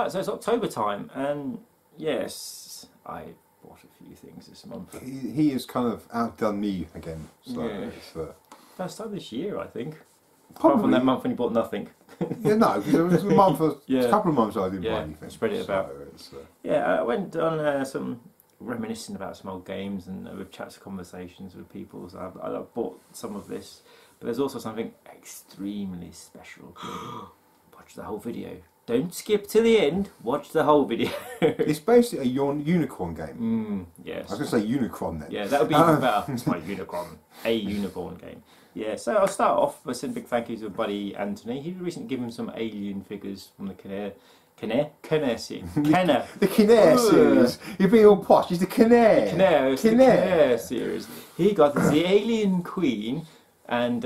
So it's October time, and yes, I bought a few things this month. He has kind of outdone me again. So Yeah. it's, First time this year, I think. Probably. Apart from that month when you bought nothing. yeah, no, because it was a month, a Yeah. couple of months I didn't Yeah, buy anything. spread it about. So it's, Yeah, I went on some reminiscing about some old games and with chats and conversations with people. So I bought some of this, but there's also something extremely special. Watch the whole video. Don't skip to the end. Watch the whole video. it's basically a unicorn game. Yes. I was going to say Unicron then. Yeah, that would be even better. It's my unicorn. A unicorn game. Yeah, so I'll start off by saying big thank you to buddy Anthony. He recently given him some alien figures from the Kenner series. The Kenner series. You're being all posh. It's the Kenner. Kenner series. He got the alien queen and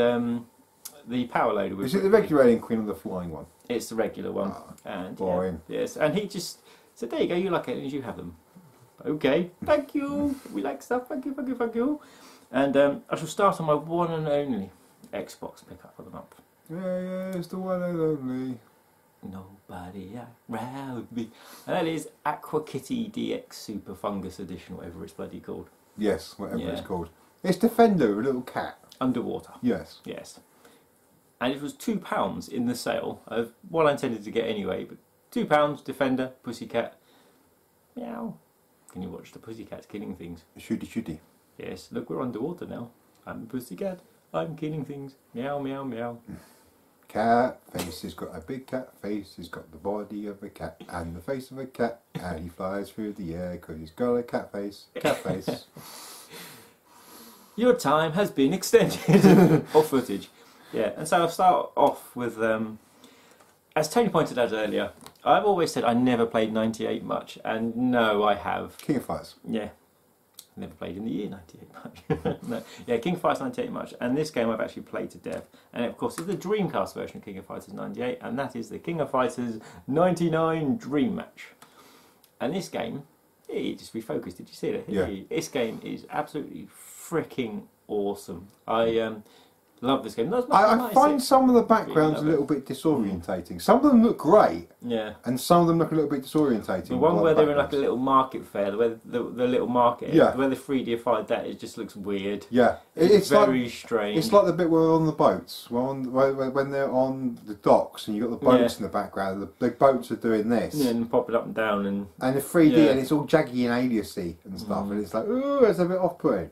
the power loader. Is it the regular alien queen or the flying one? It's the regular one. Oh, and boring. Yeah, yes, and he just said, "There you go. You like aliens? You have them." Okay, thank you. We like stuff. Thank you, thank you, thank you. And I shall start on my one and only Xbox pickup of the month. Yeah, it's the one and only. Nobody around me. And that is Aqua Kitty DX Super Fungus Edition, whatever it's bloody called. Yes, whatever it's called. It's Defender, a little cat. Underwater. Yes. Yes. And it was £2 in the sale of what I intended to get anyway, but £2, Defender, Pussycat. Meow. Can you watch the pussycats killing things? Shooty. Yes, look, we're underwater now. I'm a pussycat. I'm killing things. Meow, meow, meow. Cat face has got a big cat face. He's got the body of a cat and the face of a cat, and he flies through the air because he's got a cat face. Cat face. Your time has been extended. Or footage. Yeah, and so I'll start off with, as Tony pointed out earlier, I've always said I never played 98 much, and no, I have. King of Fighters. Yeah. Never played in the year 98 much. No. Yeah, King of Fighters 98 much, and this game I've actually played to death. And of course, it's the Dreamcast version of King of Fighters 98, and that is the King of Fighters 99 Dream Match. And this game, it just refocused. Did you see it? Yeah. This game is absolutely freaking awesome. I love this game. I find some of the backgrounds a little bit disorientating. Some of them look great, yeah, and some of them look a little bit disorientating. The one where they're in like a little market fair, the little market, yeah, where the 3D-ified that, it just looks weird. Yeah, it's very like, strange. It's like the bit where we're on the boats, when they're on the docks, and you've got the boats in the background. The boats are doing this, yeah, and popping up and down, and the 3D, and it's all jaggy and aliasy and stuff, and it's like, ooh, it's a bit off-putting.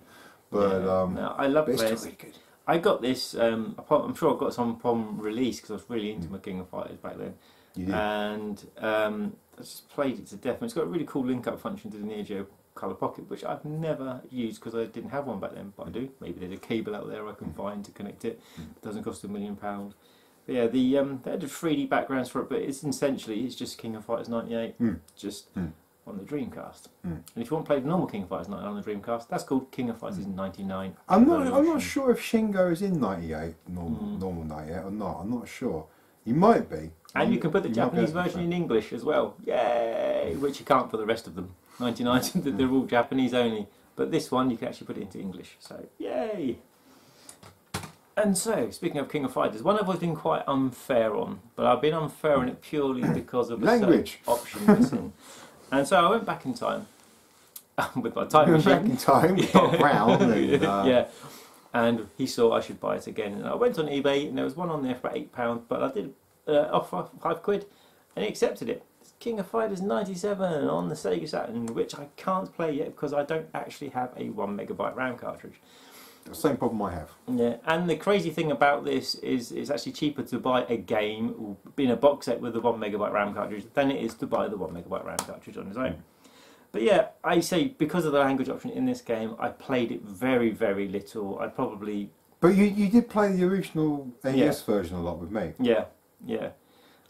But no, I love this. It's really good. I got this, I'm sure I got some upon release because I was really into my King of Fighters back then. You did. And I just played it to death. And it's got a really cool link-up function to the Neo Geo Color Pocket, which I've never used because I didn't have one back then, but I do. Maybe there's a cable out there I can find to connect it. It doesn't cost £1 million. But yeah, they added 3D backgrounds for it, but it's just King of Fighters 98, on the Dreamcast. And if you want to play the normal King of Fighters 99 on the Dreamcast, that's called King of Fighters 99. I'm not sure if Shingo is in 98, normal 98 or not. I'm not sure. He might be. And you can put the Japanese version in English as well. Yay! Which you can't for the rest of them. 99, they're all Japanese only. But this one, you can actually put it into English. So, yay! And so, speaking of King of Fighters, one I've always been quite unfair on. But I've been unfair on it purely because of a language option missing. And so I went back in time with my time machine. Back in time with Doc Brown. And, yeah. And he saw I should buy it again. And I went on eBay and there was one on there for about £8, but I did offer £5 and he accepted it. It's King of Fighters 97 on the Sega Saturn, which I can't play yet because I don't actually have a 1MB RAM cartridge. The same problem I have. Yeah, and the crazy thing about this is it's actually cheaper to buy a game in a box set with a 1MB RAM cartridge than it is to buy the 1MB RAM cartridge on its own. But yeah, I say because of the language option in this game, I played it very, very little. I probably... But you did play the original NES version a lot with me. Yeah, yeah.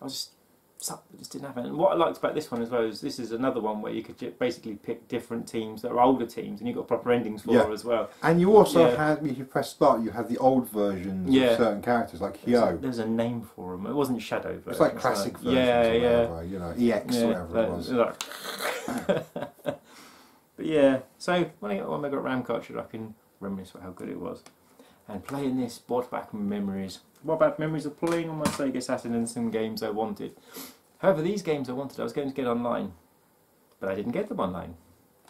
I just didn't have it. And what I liked about this one as well is this is another one where you could basically pick different teams that are older teams, and you've got proper endings for as well. And you also had, if you press start, you had the old versions of certain characters, like Hyo. There's a name for them. It wasn't Shadow version. It's like classic versions or whatever, you know, EX or whatever it was. But yeah, so when I got 1MB RAM cartridge, I can reminisce about how good it was. And playing this brought back memories. What about memories of playing on my Sega Saturn and some games I wanted? However, these games I wanted, I was going to get online, but I didn't get them online.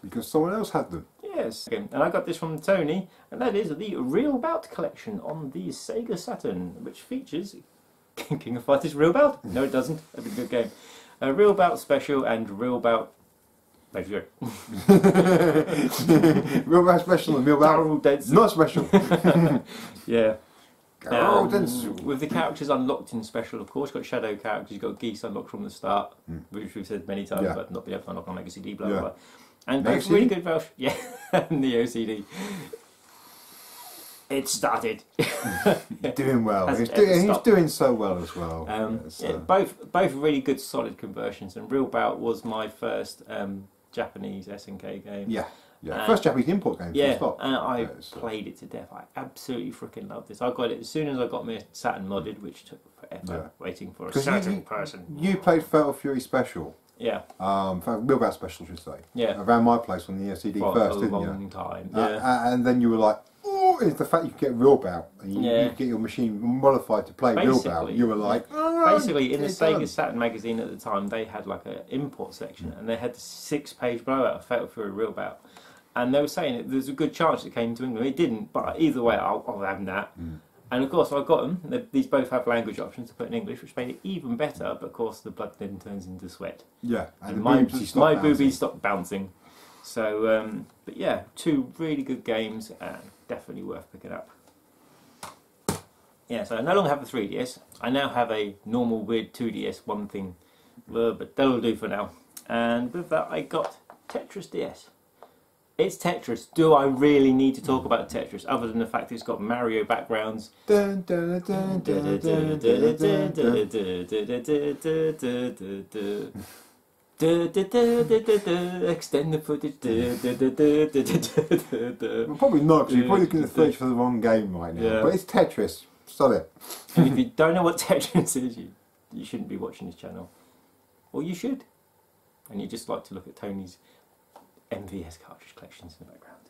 Because someone else had them. Yes, and I got this from Tony, and that is the Real Bout collection on the Sega Saturn, which features King of Fighters Real Bout. No, it doesn't. That'd be a good game. Real Bout Special and Real Bout. There you go. Real Bout Special and Real Bout not special. Yeah. Densu. With the characters unlocked in special, of course, you've got shadow characters, you've got geese unlocked from the start, which we've said many times, but not been able to unlock on Mega CD, blah, blah, blah. And both really good versions. Yeah, the OCD. It started. Doing well. He's doing so well as well. Both really good, solid conversions. And Real Bout was my first Japanese SNK game. Yeah. First Japanese import game. Yeah, and I played it to death. I absolutely freaking loved this. I got it as soon as I got my Saturn modded, which took forever waiting for a certain person. You played Fatal Fury Special. Yeah. Real Bout Special, I should say. Yeah. Around my place on the CD first, didn't you? For a long time. Yeah. And then you were like, oh, it's the fact you could get Real Bout and you get your machine modified to play Real Bout. You were like, basically in the Sega Saturn magazine at the time, they had like an import section, and they had the 6-page blowout of Fatal Fury Real Bout. And they were saying there's a good chance it came to England. It didn't, but either way, I'll have that. And of course, I got them. These both have language options to put in English, which made it even better. But of course, the blood then turns into sweat. Yeah, and my boobies stopped bouncing. So, but yeah, 2 really good games, and definitely worth picking up. Yeah, so I no longer have a 3DS. I now have a normal weird 2DS one thing, but that'll do for now. And with that, I got Tetris DS. It's Tetris. Do I really need to talk about Tetris other than the fact that it's got Mario backgrounds? Extend the footage. Well, probably not, because you're probably looking at the footage for the wrong game right now. But it's Tetris. Stop it. And if you don't know what Tetris is, you shouldn't be watching this channel. Or you should. And you just like to look at Tony's MVS cartridge collections in the background.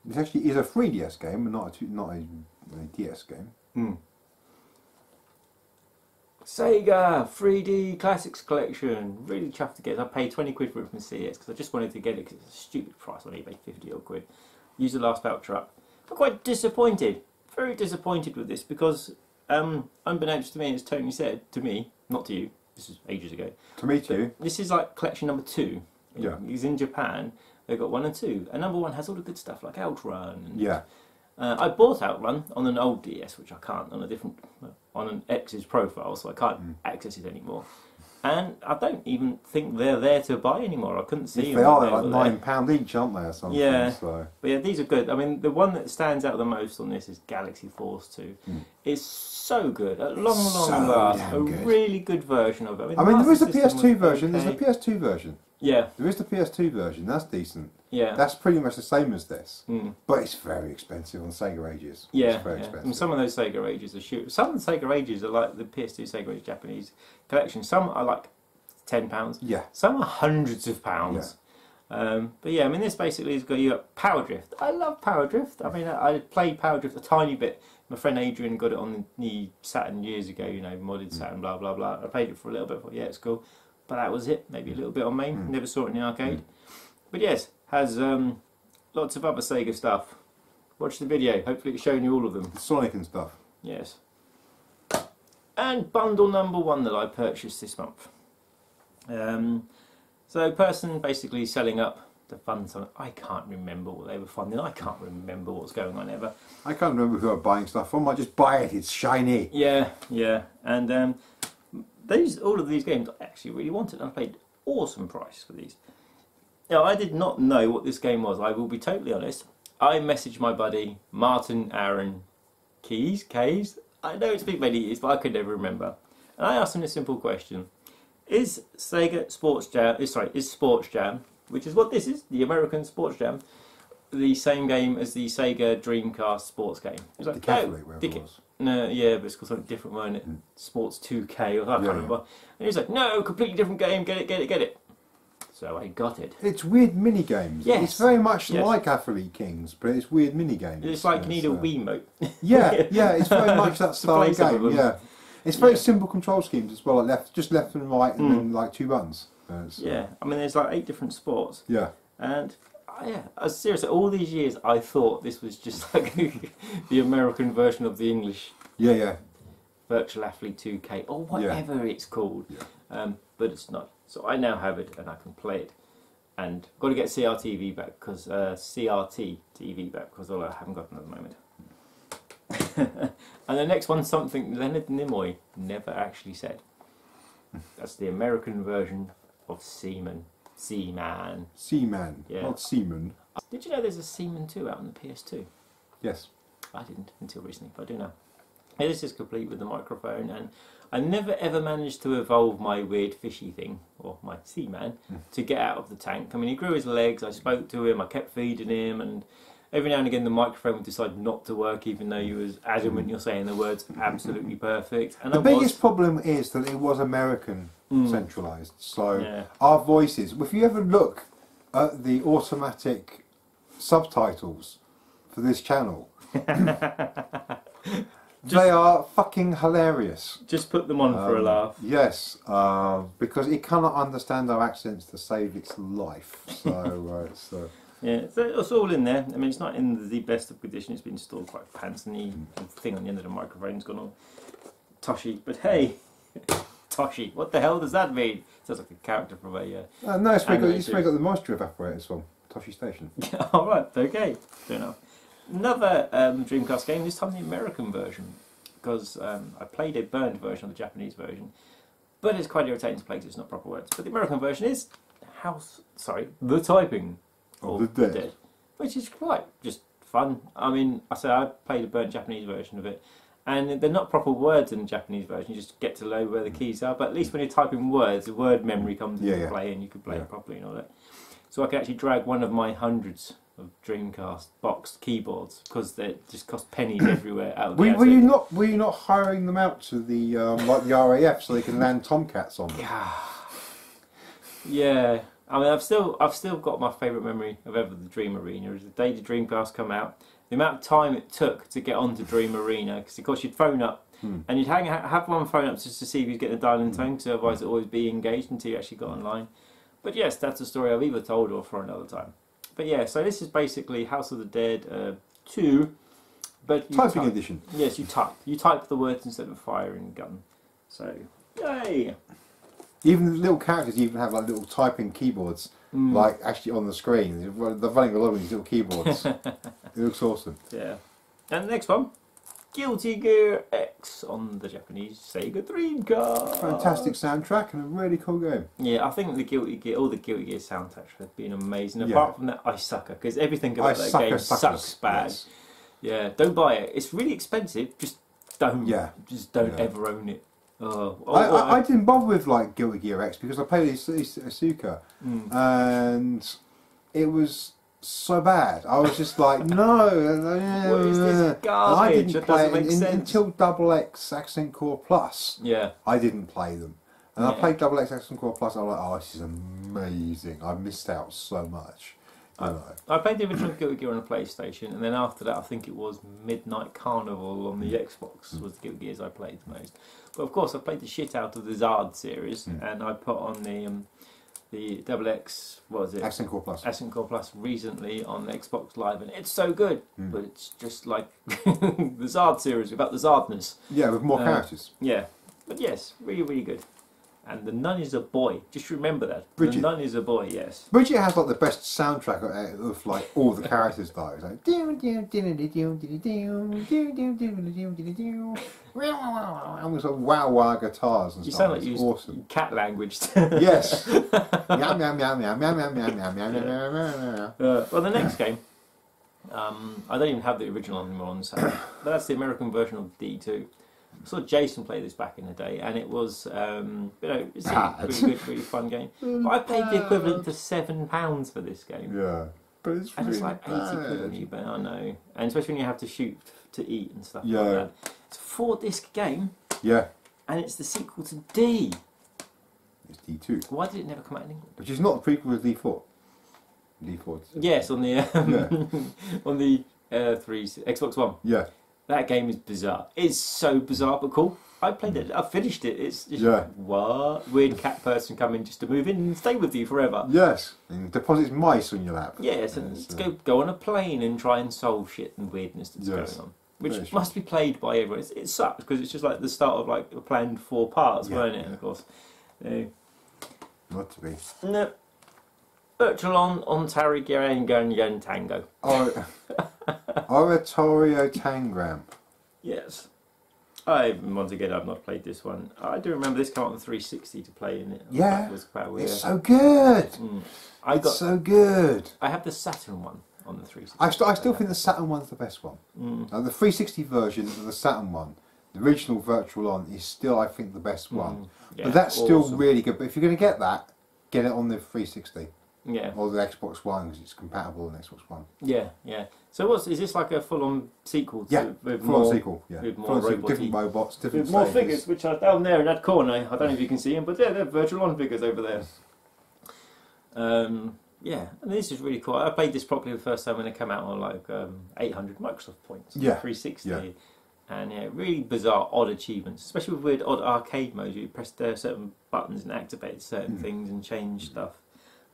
This actually is a 3DS game, but not a DS game. Sega 3D Classics Collection. Really chuffed to get it. I paid 20 quid for it from CS because I just wanted to get it because it's a stupid price on eBay, 50 odd quid. Used the last voucher up. I'm quite disappointed. Very disappointed with this because, unbeknownst to me, as Tony said to me, not to you, this is ages ago. To me too. This is like collection number 2. Yeah. He's in Japan. They've got 1 and 2. And number 1 has all the good stuff like Outrun. And, I bought Outrun on an old DS, which I can't on a different, on an X's profile, so I can't access it anymore. And I don't even think they're there to buy anymore. I couldn't see them. They are, they're like £9 each, aren't they, or something? Yeah. So. But yeah, these are good. I mean, the one that stands out the most on this is Galaxy Force 2. It's so good. At long last, a really good version of it. I mean there is a PS2 version. There's a PS2 version. Yeah. There is the PS2 version. That's decent. Yeah. That's pretty much the same as this. But it's very expensive on Sega Ages. Yeah. It's very expensive. And some of those Sega Ages are shoot. Some of the Sega Ages are like the PS2 Sega Age Japanese collection. Some are like £10. Yeah. Some are hundreds of pounds. Yeah. But yeah, I mean, this basically has got you got Power Drift. I love Power Drift. I mean, I played Power Drift a tiny bit. My friend Adrian got it on the Saturn years ago, you know, modded Saturn, blah, blah, blah. I played it for a little bit, thought, yeah, it's cool. But that was it. Maybe a little bit on main. Never saw it in the arcade. But yes, has lots of other Sega stuff. Watch the video. Hopefully it's showing you all of them. Sonic and stuff. Yes. And bundle number 1 that I purchased this month. So person basically selling up to fund something. I can't remember what they were funding. I can't remember what's going on ever. I can't remember who I'm buying stuff from. I just buy it. It's shiny. Yeah, yeah. And all of these games I actually really wanted. I paid awesome price for these. Now I did not know what this game was. I will be totally honest. I messaged my buddy Martin Aaron Keys. I know it's been many years, but I could never remember. And I asked him a simple question. Is Sega Sports Jam, is Sports Jam, which is what this is, the American Sports Jam, the same game as the Sega Dreamcast sports game? He was like, no, yeah, but it's called something different, wasn't it? Sports 2K, or I can't remember. And he was like, no, completely different game, get it. So I got it. It's weird mini games. Yes. It's very much like Athlete Kings, but it's weird mini games. It's like you need a Wiimote. Yeah, it's very much that style of game. Yeah. It's very simple control schemes as well, like just left and right, and then like 2 buttons. Yeah, I mean, there's like 8 different sports. Yeah. And seriously, all these years I thought this was just like the American version of the English. Yeah. Virtual Athlete 2K or whatever it's called. Yeah. But it's not. So I now have it and I can play it. And I've got to get CRTV back because CRT TV back because I haven't got it at the moment. And the next one's something Leonard Nimoy never actually said. That's the American version of Seaman. Seaman. Seaman, Yeah. not Seaman. Did you know there's a Seaman 2 out on the PS2? Yes. I didn't until recently, but I do now. Yeah, this is complete with the microphone, and I never ever managed to evolve my weird fishy thing, or my seaman, to get out of the tank. I mean, he grew his legs, I spoke to him, I kept feeding him, and every now and again the microphone would decide not to work, even though you was adamant you're saying the words absolutely perfect. And the biggest problem is that it was American centralised, so our voices, if you ever look at the automatic subtitles for this channel, they are fucking hilarious. Just put them on for a laugh. Yes, because it cannot understand our accents to save its life. So, yeah, so it's all in there. I mean, it's not in the best of condition. It's been stored quite pants, and the thing on the end of the microphone's gone all toshy. But hey, toshy, what the hell does that mean? Sounds like a character from a. No, it's where you got the moisture evaporators from Toshi Station. All right, okay, fair enough. Another Dreamcast game, this time the American version, because I played a burned version of the Japanese version, but it's quite irritating to play because it's not proper words. But the American version is The Typing of the Dead, which is quite just fun. I mean, I played a burnt Japanese version of it, and they're not proper words in the Japanese version. You just get to know where the keys are, but at least when you're typing words, the word memory comes into play, and you can play it properly and all that. So I can actually drag one of my hundreds of Dreamcast boxed keyboards because they just cost pennies everywhere. Out of were you not hiring them out to the like the RAF so they can land Tomcats on them? Yeah, I mean I've still got my favourite memory of ever the Dream Arena is the day the Dreamcast come out. The amount of time it took to get onto Dream Arena, because of course you'd phone up and you'd have one phone up just to see if you'd get the dial in tone, because otherwise it'd always be engaged until you actually got online. But yes, that's a story I've either told or for another time. But yeah, so this is basically House of the Dead 2, but typing edition. Yes, you type the words instead of firing a gun. So yay! Even the little characters even have like little typing keyboards, like actually on the screen. They're running along with these little keyboards. It looks awesome. Yeah. And the next one, Guilty Gear X on the Japanese Sega Dreamcast. Fantastic soundtrack and a really cool game. Yeah, I think all the Guilty Gear soundtracks have been amazing. Apart from that Ice Sucker, because everything about that game sucks bad. Yes. Yeah, don't buy it. It's really expensive. Just don't. Yeah. Just don't ever own it. I didn't bother with like Guilty Gear X because I played Asuka and it was so bad. I was just like, no. What is this garbage? I didn't play it until Double X Accent Core Plus. Yeah. I didn't play them. And I played Double X Accent Core Plus and I was like, oh, this is amazing. I missed out so much. I played the original Guilty Gear on the PlayStation, and then after that I think it was Midnight Carnival on the Xbox was the Guilty Gears I played the most. But of course I played the shit out of the Zard series, and I put on the Double X, what was it? Accent Core Plus. Accent Core Plus recently on Xbox Live, and it's so good, but it's just like the Zard series without the Zardness. Yeah, with more characters. Yeah, but yes, really, really good. And the nun is a boy. Just remember that. Bridget. The nun is a boy, yes. Bridget has like the best soundtrack of like all the characters though. It's like and with like wow wow guitars and you stuff. Sound like you awesome. Cat language. Yes. Meow meow meow meow meow meow meow meow meow meow. Well, the next game, I don't even have the original anymore on the sound, but that's the American version of D2. I saw Jason play this back in the day, and it was, it's a really good, really fun game. But I paid the equivalent to £7 for this game. Yeah, but it's really it's like 80 quid on you, but I know. And especially when you have to shoot to eat and stuff like that. It's a 4-disc game. Yeah. And it's the sequel to D. It's D2. Why did it never come out in England? Which is not a prequel to D4. D4. Yes, on the on the Xbox One. Yeah. That game is bizarre. It's so bizarre but cool. I played it. I finished it. It's just what weird cat person coming just to move in and stay with you forever. Yes, and deposits mice on your lap. Yes, and go on a plane and try and solve shit and weirdness that's going on, which must be played by everyone. It sucks because it's just like the start of like a planned 4 parts, weren't it? And of course, not to be. No. Virtual on Tarigyan Tango. Oratorio Tangram. Yes. Once again, I've not played this one. I do remember this came out on the 360 to play in it. Yeah, was quite weird. It's so good. It's so good. I have the Saturn one on the 360. I still think the Saturn one's the best one. The 360 version of the Saturn one, the original Virtual On, is still, I think, the best one. But that's still really good. But if you're going to get that, get it on the 360. Yeah. Or the Xbox One, because it's compatible with Xbox One. Yeah, yeah. So is this like a full-on sequel? Full-on sequel, yeah. With more different robots, different more figures, which are down there in that corner. I don't know if you can see them, but they're Virtual On figures over there. Yeah, and this is really cool. I played this properly the first time when it came out on like 800 Microsoft points. 360. Yeah. And really bizarre, odd achievements, especially with weird, odd arcade modes. You press certain buttons and activate certain things and change stuff.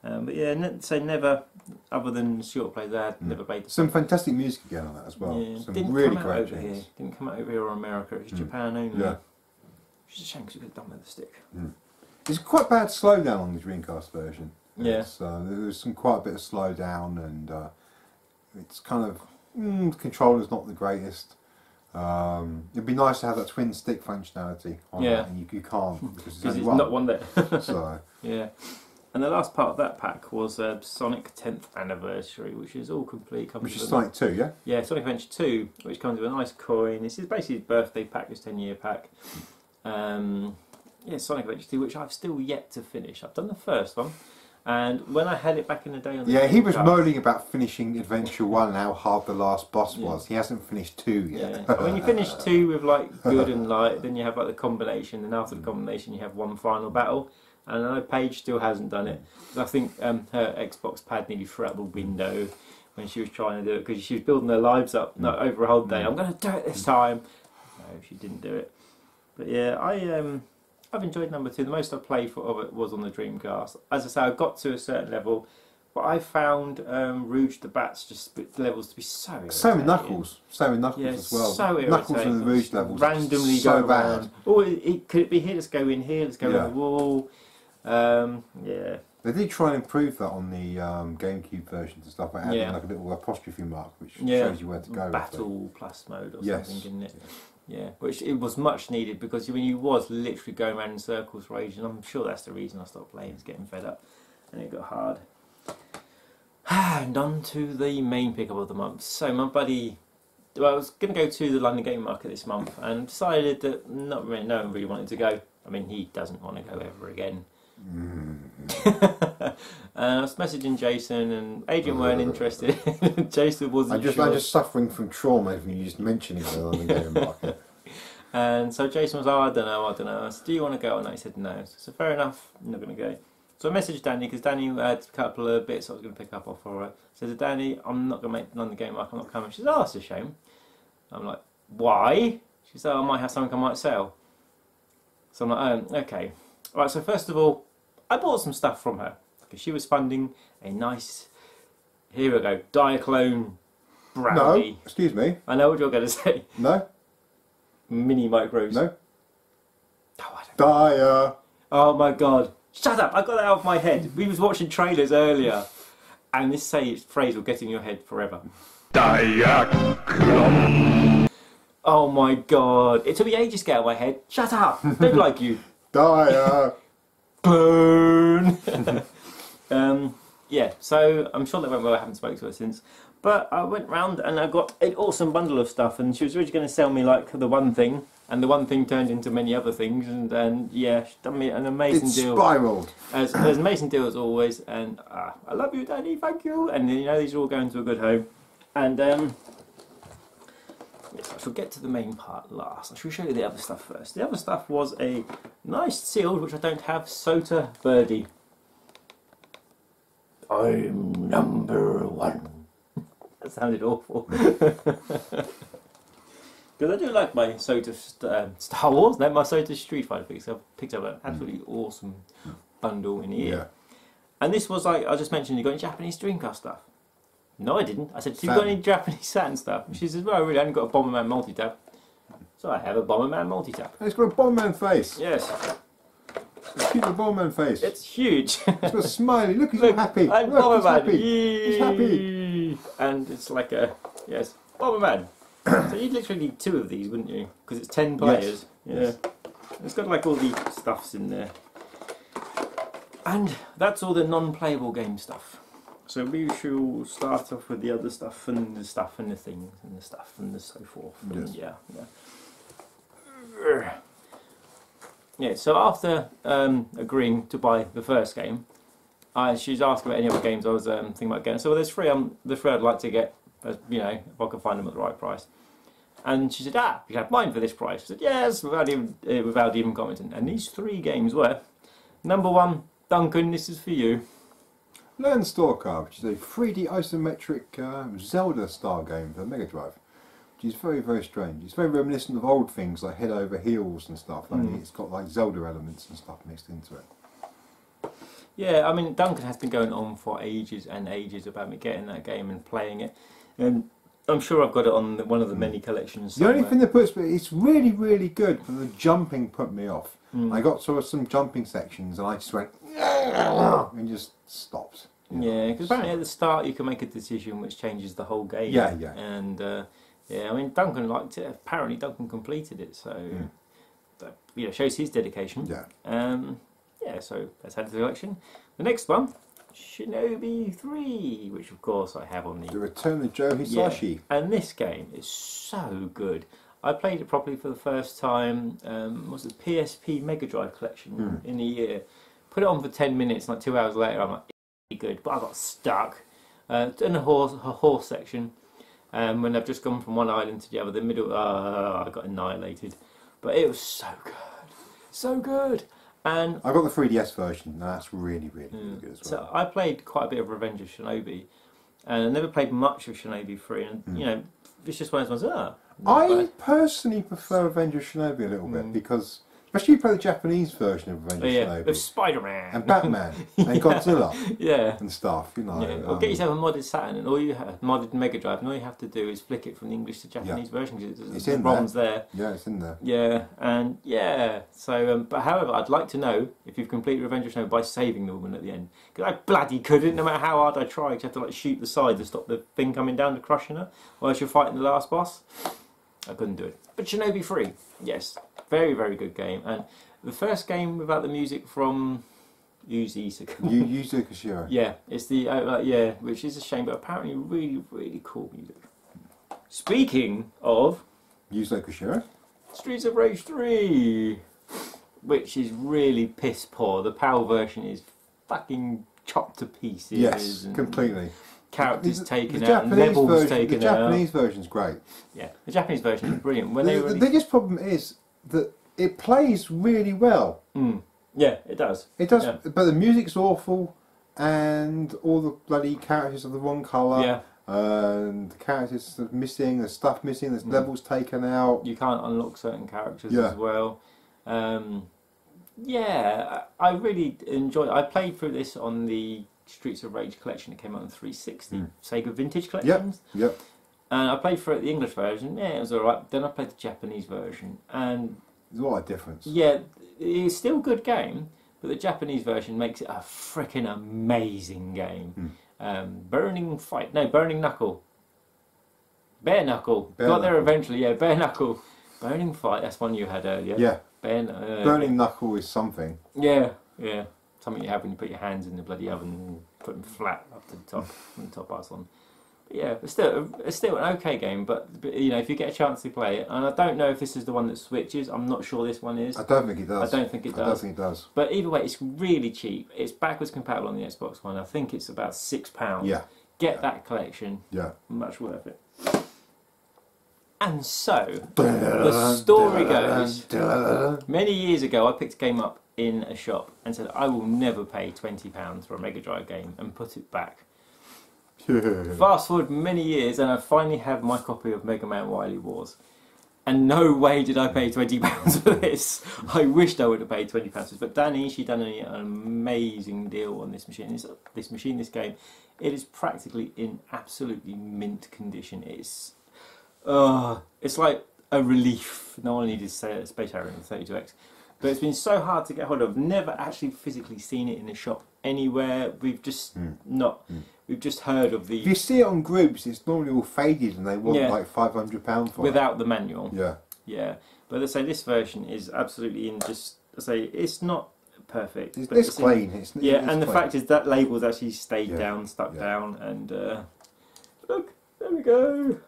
But yeah, never, other than short plays, I had never played. Some fantastic music again on that as well. Yeah, some didn't really come out great over here. Didn't come out over here or America. It was Japan only. Yeah. Which is a shame because we could have done with the stick. It's quite bad slowdown on the Dreamcast version. Yeah. There's quite a bit of slowdown, and it's kind of the controller's not the greatest. It'd be nice to have that twin stick functionality on that, and you can't because there's only one. Not one there. So yeah. And the last part of that pack was Sonic 10th Anniversary, which is all complete. Which is Sonic 2, yeah? Yeah, Sonic Adventure 2, which comes with a nice coin. This is basically his birthday pack, his 10-year pack. Yeah, Sonic Adventure 2, which I've still yet to finish. I've done the first one, and when I had it back in the day on the he was moaning about finishing Adventure 1 and how hard the last boss was. He hasn't finished 2 yet. Yeah. When you finish 2 with like good and light, then you have like the combination, and after the combination you have one final battle. And I know Paige still hasn't done it. I think her Xbox pad nearly threw out the window when she was trying to do it, because she was building their lives up over a whole day. I'm going to do it this time. No, she didn't do it. But yeah, I've enjoyed number 2. The most I played of it was on the Dreamcast. As I say, I got to a certain level, but I found Rouge the Bat's levels to be so irritating. Same with Knuckles. Same with Knuckles as well. So Knuckles and the Rouge levels randomly so go bad. around. Oh, could it be here? Let's go in here. Let's go in the wall. Yeah. They did try and improve that on the GameCube versions and stuff. By adding like a little apostrophe mark, which shows you where to go. Battle plus mode or something, didn't it? Yeah, which it was much needed, because when you was literally going around in circles raging, I'm sure that's the reason I stopped playing. It's getting fed up, and it got hard. And on to the main pickup of the month. So my buddy, I was going to go to the London Game Market this month, and decided that no one really wanted to go. I mean, he doesn't want to go ever again. And I was messaging Jason, and Adrian weren't interested. Jason wasn't sure. I'm just suffering from trauma from you just mentioning the London Game Market. And so Jason was, I don't know. I said, do you want to go? And he said no. So fair enough, I'm not going to go. So I messaged Danny, because Danny had a couple of bits I was going to pick up off for her. I said, Danny, I'm not going to make the London Game Market, I'm not coming. She said, oh, that's a shame. I'm like, why? She said, oh, I might have something I might sell. So I'm like, okay. Right, so first of all, I bought some stuff from her, because she was funding a nice, here we go, Diaclone brownie. No, excuse me. I know what you're going to say. No. Mini micros. No. Oh, I don't Dia. Oh my god. Shut up, I got that out of my head. We was watching trailers earlier, and this phrase will get in your head forever. Diaclone. Oh my god. It took me ages to get out of my head. Shut up. Don't like you. Dia. Clone. Yeah, so I'm sure that went well. I haven't spoken to her since. But I went round and I got an awesome bundle of stuff, and she was really going to sell me like the one thing, and the one thing turned into many other things, and yeah, she's done me an amazing deal. It spiralled. As an amazing deal as always, and I love you, Daddy, thank you. And you know, these are all going to a good home. And yes, I shall get to the main part last. I shall show you the other stuff first. The other stuff was a nice sealed, which I don't have, Sota Birdie. I'm number one. That sounded awful. Because I do like my Sota Star Wars, no, my Sota Street Fighter figures. I've picked up an absolutely awesome bundle in here. And this was like, I just mentioned, you got any Japanese Dreamcast stuff? No, I didn't. I said, have you got any Japanese Saturn stuff? She says, well, I really haven't got a Bomberman multi-tap. So I have a Bomberman multi-tap. And it's got a Bomberman face. Yes. It's cute, the Bomberman face. It's huge. It's got a smiley. Look, he's all happy. I'm Look, Bomberman. He's happy. And it's like a, yes, Bomberman. So you'd literally need 2 of these, wouldn't you? Because it's 10 players. Yes. Yeah. It's got like all the stuffs in there. And that's all the non-playable game stuff. So we shall start off with the other stuff and the stuff and the things and the stuff and the so forth. And Yes. Yeah, so after agreeing to buy the first game, she's asked about any other games I was thinking about getting. So there's 3 I'd like to get, you know, if I can find them at the right price. And she said, you can have mine for this price. I said, yes, without even commenting. And these 3 games were, number 1, Duncan, this is for you. Landstalker, which is a 3D isometric Zelda-style game for Mega Drive, which is very, very strange. It's very reminiscent of old things like Head Over Heels and stuff. Only it's got like Zelda elements and stuff mixed into it. Yeah, I mean, Duncan has been going on for ages and ages about me getting that game and playing it. And I'm sure I've got it on one of the many collections somewhere. The only thing that puts me, it's really, really good, but the jumping put me off. I got sort of some jumping sections and I just went, and just stopped. Yeah, because apparently at the start you can make a decision which changes the whole game. Yeah. And yeah, I mean, Duncan liked it. Apparently Duncan completed it, so that, you know, shows his dedication. Yeah, so that's added to the collection. The next one, Shinobi 3, which of course I have on the Return of Joe Hisashi. Yeah. And this game is so good. I played it properly for the first time. Was it PSP Mega Drive collection in a year? Put it on for 10 minutes, like 2 hours later, I'm like, good, but I got stuck in a horse section. When I've just gone from one island to the other, the middle, I got annihilated. But it was so good, so good. And I got the 3DS version. And that's really, really good as well. So I played quite a bit of Revenge of Shinobi, and I never played much of Shinobi 3. And you know, it's just one of those ones. I personally prefer Revenge of Shinobi a little bit because. Especially if you play the Japanese version of Revenge of Shinobi. With Spider-Man. And Batman. And Godzilla. Yeah. And stuff, you know. Yeah. Or get yourself a modded Saturn, and all you have, modded Mega Drive, and all you have to do is flick it from the English to Japanese version, because it's in ROM's there. Yeah, it's in there. Yeah, and yeah. So, but however, I'd like to know if you've completed Revenge of Shinobi by saving the woman at the end. Because I bloody couldn't, no matter how hard I tried. You have to like shoot the side to stop the thing coming down to crushing her, while you're fighting the last boss. I couldn't do it. But Shinobi 3, yes. Very, very good game. And the first game without the music from Yuzi Koshiro. Yeah, it's the which is a shame, but apparently really, really cool music. Speaking of Yuzo Koshiro, Streets of Rage 3, which is really piss poor. The PAL version is fucking chopped to pieces. Yes, completely. Characters taken out, and levels taken out. The Japanese version's great. Yeah, the Japanese version is brilliant. When the biggest problem is that it plays really well. Yeah, it does. It does, but the music's awful, and all the bloody characters are the wrong colour. Yeah. And the characters are missing, there's stuff missing, there's levels taken out. You can't unlock certain characters as well. Yeah, I really enjoyed it. I played through this on the Streets of Rage collection that came out on 360, Sega Vintage collections. Yep. And I played through the English version, yeah, it was alright. Then I played the Japanese version, and there's a lot of difference. Yeah, it's still a good game, but the Japanese version makes it a freaking amazing game. Burning Knuckle. Bare Knuckle. Got there eventually, yeah, Bare Knuckle. Burning Fight, that's one you had earlier. Yeah. Burning Knuckle is something. Yeah. Something you have when you put your hands in the bloody oven and put them flat up to the top, when the top part's on. But yeah, it's still an okay game, but you know, if you get a chance to play it, and I don't know if this is the one that switches, I'm not sure this one is. I don't think it does. I don't think it does. But either way, it's really cheap. It's backwards compatible on the Xbox One. I think it's about £6. Yeah. Get that collection. Yeah. Much worth it. And so, the story goes, many years ago I picked a game up in a shop and said, I will never pay £20 for a Mega Drive game, and put it back. Fast forward many years and I finally have my copy of Mega Man Wily Wars. And no way did I pay £20 for this. I wished I would have paid £20. But Danny, she done an amazing deal on this machine. This game, it is practically in absolutely mint condition. It's like a relief. No one needed to say a Space Harrier in the 32X. But it's been so hard to get hold of. Never actually physically seen it in a shop anywhere. We've just We've just heard of the... If you see it on groups, it's normally all faded and they want like £500 for it. Without the manual. Yeah. Yeah. But let's say this version is absolutely in just... Let's say it's not perfect. It's clean. And the fact is that label's actually stayed down, stuck down, and... look, there we go.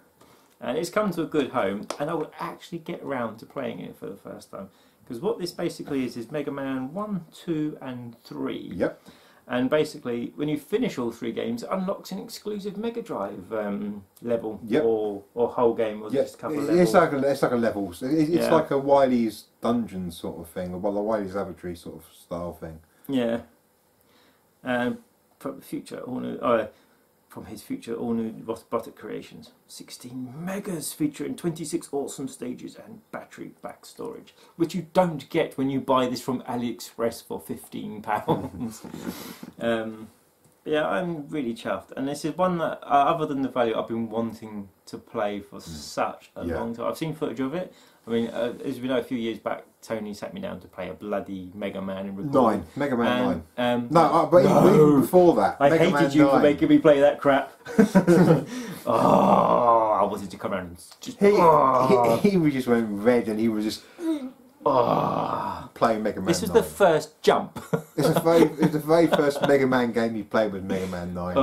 And it's come to a good home, and I will actually get around to playing it for the first time. Because what this basically is Mega Man 1, 2 and 3. Yep. And basically, when you finish all 3 games, it unlocks an exclusive Mega Drive level or whole game, or just a couple of levels. It's like a level. It's like a Wily's Dungeon sort of thing, or a Wily's Laboratory sort of style thing. Yeah. From his future all-new robotic creations. 16 megas featuring 26 awesome stages and battery back storage, which you don't get when you buy this from AliExpress for £15. Yeah, I'm really chuffed. And this is one that, other than the value, I've been wanting to play for such a long time. I've seen footage of it. I mean, as we know, a few years back, Tony sat me down to play a bloody Mega Man in record. Mega Man 9. But even before that, I hated you for making me play that crap. I wanted to come around and just... He just went red and he was just... playing Mega Man 9. This was the first jump. It's the very first Mega Man game you played with Mega Man 9.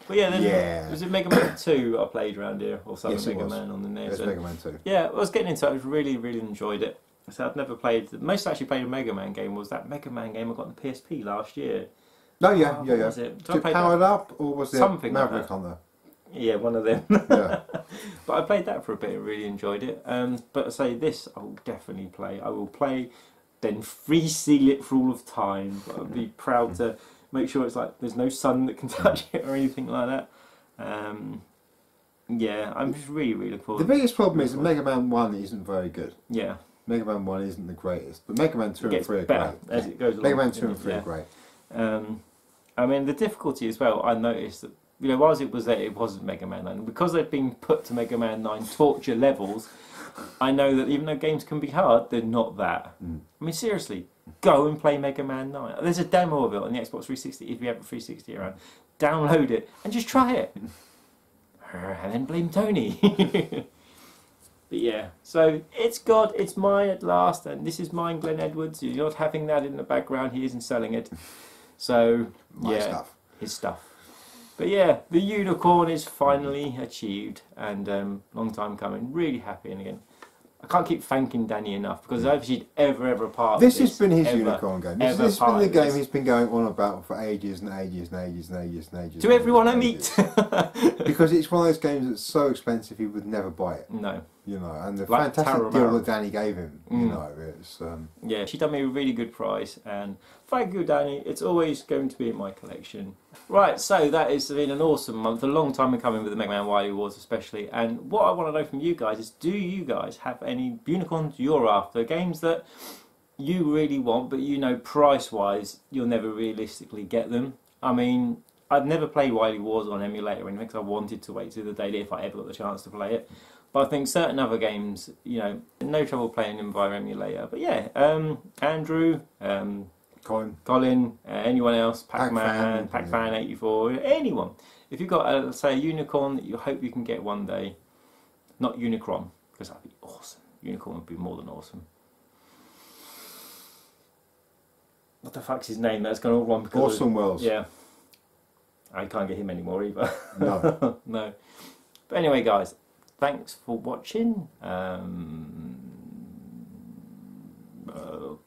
But yeah, was it Mega Man 2 I played around here, or something? Mega Man on the NES? It was Mega Man 2. Yeah, I was getting into it. I really enjoyed it. So I've never played... The most I actually played a Mega Man game was that Mega Man game I got on the PSP last year. No, yeah. Was it? Was it Powered Up, or was it something Maverick like that? Hunter? Yeah, one of them. Yeah. But I played that for a bit and really enjoyed it. But I say this, I will definitely play. I will play, then free seal it for all of time. I'll be proud to make sure it's like there's no sun that can touch it or anything like that. Yeah, I'm just really looking forward. The biggest problem is that Mega Man 1 isn't very good. Yeah. Mega Man 1 isn't the greatest, but Mega Man 2 and 3 are better great. as it goes along. Mega Man 2 and 3 are great. I mean, the difficulty as well, I noticed that, you know, whilst it was there, it wasn't Mega Man 9. Because they've been put to Mega Man 9 torture levels, I know that even though games can be hard, they're not that. I mean, seriously, go and play Mega Man 9. There's a demo of it on the Xbox 360, if you have a 360 around. Download it and just try it. And then blame Tony. But yeah, so it's mine at last, and this is mine, Glenn Edwards. You're not having that in the background, he isn't selling it. So, his stuff. But yeah, the unicorn is finally achieved, and long time coming. Really happy, and again, I can't keep thanking Danny enough, because if she'd ever part of this has been his unicorn game. This has been the game he's been going on about for ages and ages and ages and ages and ages. To everyone I meet. Because it's one of those games that's so expensive he would never buy it. No. You know, and the fantastic deal that Danny gave him, you know, it's... Yeah, she done me a really good price, and thank you, Danny. It's always going to be in my collection. Right, so that has been an awesome month, a long time in coming with the Mega Man Wily Wars especially, and what I want to know from you guys is, do you guys have any unicorns you're after, games that you really want, but you know price-wise you'll never realistically get them? I mean, I've never played Wily Wars on emulator or anything, because I wanted to wait till the day if I ever got the chance to play it. But I think certain other games, you know, no trouble playing them via emulator. But yeah, Andrew, Colin, anyone else, Pac-Man, Pac-Fan84, anyone. If you've got, say, a unicorn that you hope you can get one day, not Unicron, because that'd be awesome. Unicorn would be more than awesome. What the fuck's his name? That's gone all wrong. Orson Welles. Yeah. I can't get him anymore either. No. No. But anyway, guys, thanks for watching.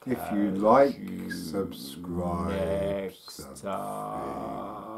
If you like, subscribe. Next time.